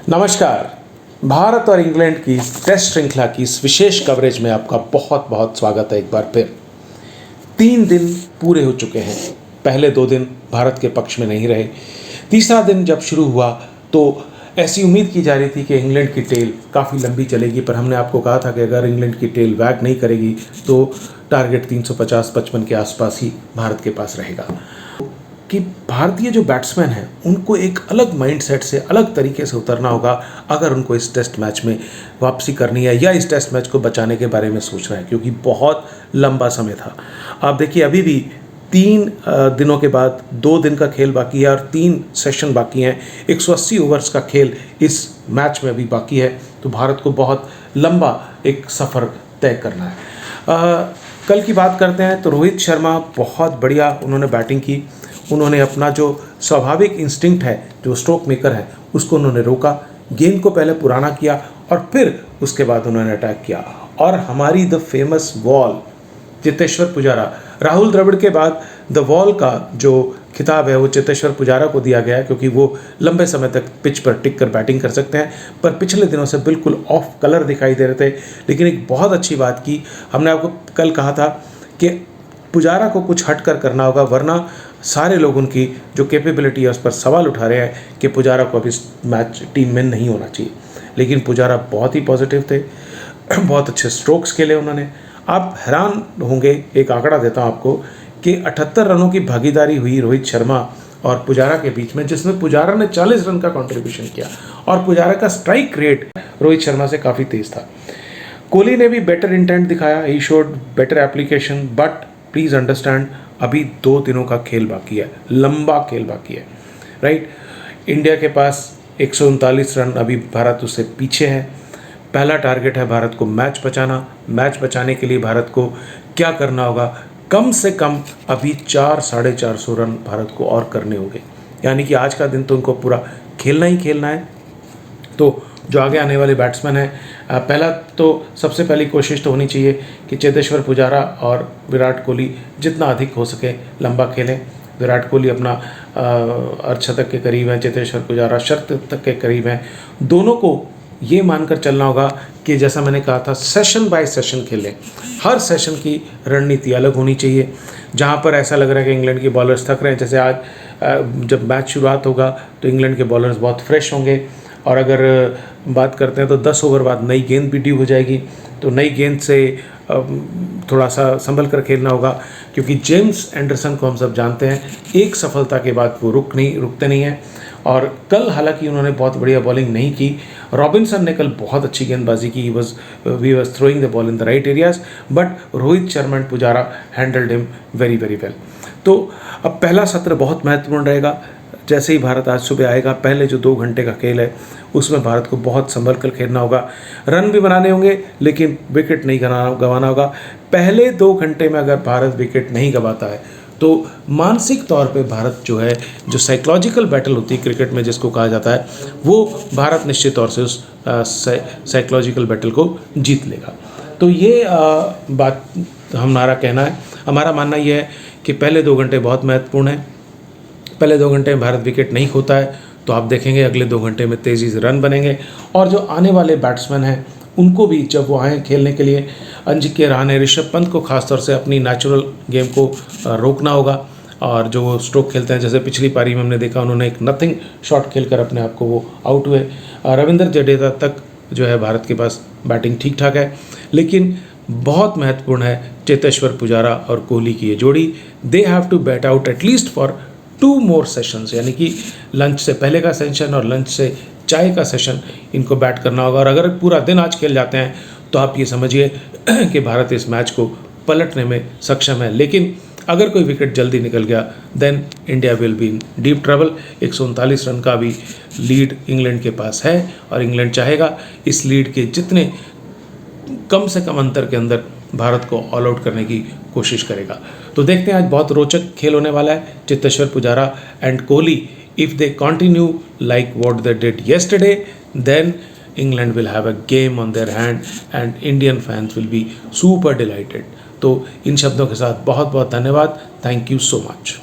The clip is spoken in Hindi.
नमस्कार। भारत और इंग्लैंड की टेस्ट श्रृंखला की इस विशेष कवरेज में आपका बहुत बहुत स्वागत है। एक बार फिर 3 दिन पूरे हो चुके हैं। पहले 2 दिन भारत के पक्ष में नहीं रहे। तीसरा दिन जब शुरू हुआ तो ऐसी उम्मीद की जा रही थी कि इंग्लैंड की टेल काफ़ी लंबी चलेगी, पर हमने आपको कहा था कि अगर इंग्लैंड की टेल वैग नहीं करेगी तो टारगेट 350-55 के आसपास ही भारत के पास रहेगा। कि भारतीय जो बैट्समैन हैं उनको एक अलग माइंडसेट से अलग तरीके से उतरना होगा अगर उनको इस टेस्ट मैच में वापसी करनी है या इस टेस्ट मैच को बचाने के बारे में सोचना है, क्योंकि बहुत लंबा समय था। आप देखिए अभी भी 3 दिनों के बाद 2 दिन का खेल बाकी है और 3 सेशन बाकी हैं। 180 ओवर्स का खेल इस मैच में अभी बाकी है, तो भारत को बहुत लंबा एक सफ़र तय करना है। कल की बात करते हैं तो रोहित शर्मा बहुत बढ़िया उन्होंने बैटिंग की। उन्होंने अपना जो स्वाभाविक इंस्टिंक्ट है, जो स्ट्रोक मेकर है, उसको उन्होंने रोका। गेंद को पहले पुराना किया और फिर उसके बाद उन्होंने अटैक किया। और हमारी the famous wall Cheteshwar Pujara, Rahul Dravid के बाद द वॉल का जो खिताब है वो चेतेश्वर पुजारा को दिया गया है, क्योंकि वो लंबे समय तक पिच पर टिक कर बैटिंग कर सकते हैं। पर पिछले दिनों से बिल्कुल ऑफ कलर दिखाई दे रहे थे। लेकिन एक बहुत अच्छी बात की, हमने आपको कल कहा था कि पुजारा को कुछ हट कर करना होगा, वरना सारे लोग उनकी जो कैपेबिलिटी है उस पर सवाल उठा रहे हैं कि पुजारा को अब इस मैच टीम में नहीं होना चाहिए। लेकिन पुजारा बहुत ही पॉजिटिव थे, बहुत अच्छे स्ट्रोक्स खेले उन्होंने। आप हैरान होंगे, एक आंकड़ा देता हूँ आपको कि 78 रनों की भागीदारी हुई रोहित शर्मा और पुजारा के बीच में, जिसमें पुजारा ने 40 रन का कंट्रीब्यूशन किया और पुजारा का स्ट्राइक रेट रोहित शर्मा से काफ़ी तेज़ था। कोहली ने भी बेटर इंटेंट दिखाया, he showed better application, but please understand अभी 2 दिनों का खेल बाकी है, लंबा खेल बाकी है, राइट। इंडिया के पास 139 रन, अभी भारत उससे पीछे है। पहला टारगेट है भारत को मैच बचाना। मैच बचाने के लिए भारत को क्या करना होगा, कम से कम अभी 400-450 रन भारत को और करने होंगे। यानी कि आज का दिन तो उनको पूरा खेलना ही खेलना है। तो जो आगे आने वाले बैट्समैन हैं, पहला तो सबसे पहली कोशिश तो होनी चाहिए कि चेतेश्वर पुजारा और विराट कोहली जितना अधिक हो सके लंबा खेलें। विराट कोहली अपना अर्धशतक के करीब हैं, चेतेश्वर पुजारा शतक के करीब हैं। दोनों को ये मानकर चलना होगा कि जैसा मैंने कहा था, सेशन बाय सेशन खेलें। हर सेशन की रणनीति अलग होनी चाहिए। जहाँ पर ऐसा लग रहा है कि इंग्लैंड के बॉलर्स थक रहे हैं, जैसे आज जब मैच शुरुआत होगा तो इंग्लैंड के बॉलर्स बहुत फ्रेश होंगे। और अगर बात करते हैं तो 10 ओवर बाद नई गेंद भी ड्यू हो जाएगी, तो नई गेंद से थोड़ा सा संभल कर खेलना होगा, क्योंकि जेम्स एंडरसन को हम सब जानते हैं, एक सफलता के बाद वो रुकते नहीं हैं। और कल हालांकि उन्होंने बहुत बढ़िया बॉलिंग नहीं की। रॉबिन्सन ने कल बहुत अच्छी गेंदबाजी की, we was throwing the ball in the right areas, but Rohit Sharma and Pujara handled him very very well. तो अब पहला सत्र बहुत महत्वपूर्ण रहेगा। जैसे ही भारत आज सुबह आएगा, पहले जो 2 घंटे का खेल है उसमें भारत को बहुत संभल कर खेलना होगा। रन भी बनाने होंगे लेकिन विकेट नहीं गंवाना होगा। पहले 2 घंटे में अगर भारत विकेट नहीं गंवाता है तो मानसिक तौर पे भारत जो है, जो साइकोलॉजिकल बैटल होती है क्रिकेट में जिसको कहा जाता है, वो भारत निश्चित तौर से उस साइकोलॉजिकल बैटल को जीत लेगा। तो ये बात हमारा कहना है, हमारा मानना ये है कि पहले 2 घंटे बहुत महत्वपूर्ण है। पहले 2 घंटे में भारत विकेट नहीं खोता है तो आप देखेंगे अगले 2 घंटे में तेज़ी से रन बनेंगे। और जो आने वाले बैट्समैन हैं उनको भी जब वो आएँ खेलने के लिए, अजिंक्य रहाणे, ऋषभ पंत को खासतौर से अपनी नेचुरल गेम को रोकना होगा। और जो वो स्ट्रोक खेलते हैं, जैसे पिछली पारी में हमने देखा उन्होंने एक नथिंग शॉट खेलकर अपने आप को वो आउट हुए। रविंद्र जडेजा तक जो है भारत के पास बैटिंग ठीक ठाक है, लेकिन बहुत महत्वपूर्ण है चेतेश्वर पुजारा और कोहली की ये जोड़ी। They have to bat out at least for 2 more sessions, यानी कि लंच से पहले का सेशन और लंच से चाय का सेशन इनको बैट करना होगा। और अगर पूरा दिन आज खेल जाते हैं तो आप ये समझिए कि भारत इस मैच को पलटने में सक्षम है। लेकिन अगर कोई विकेट जल्दी निकल गया then India will be in deep trouble. 139 run का भी लीड इंग्लैंड के पास है और इंग्लैंड चाहेगा इस लीड के जितने कम से कम अंतर के अंदर भारत को ऑल आउट करने की कोशिश करेगा। तो देखते हैं, आज बहुत रोचक खेल होने वाला है। Cheteshwar Pujara and Kohli, if they continue like what they did yesterday, then England will have a game on their hand and Indian fans will be super delighted। तो इन शब्दों के साथ बहुत बहुत धन्यवाद। Thank you so much.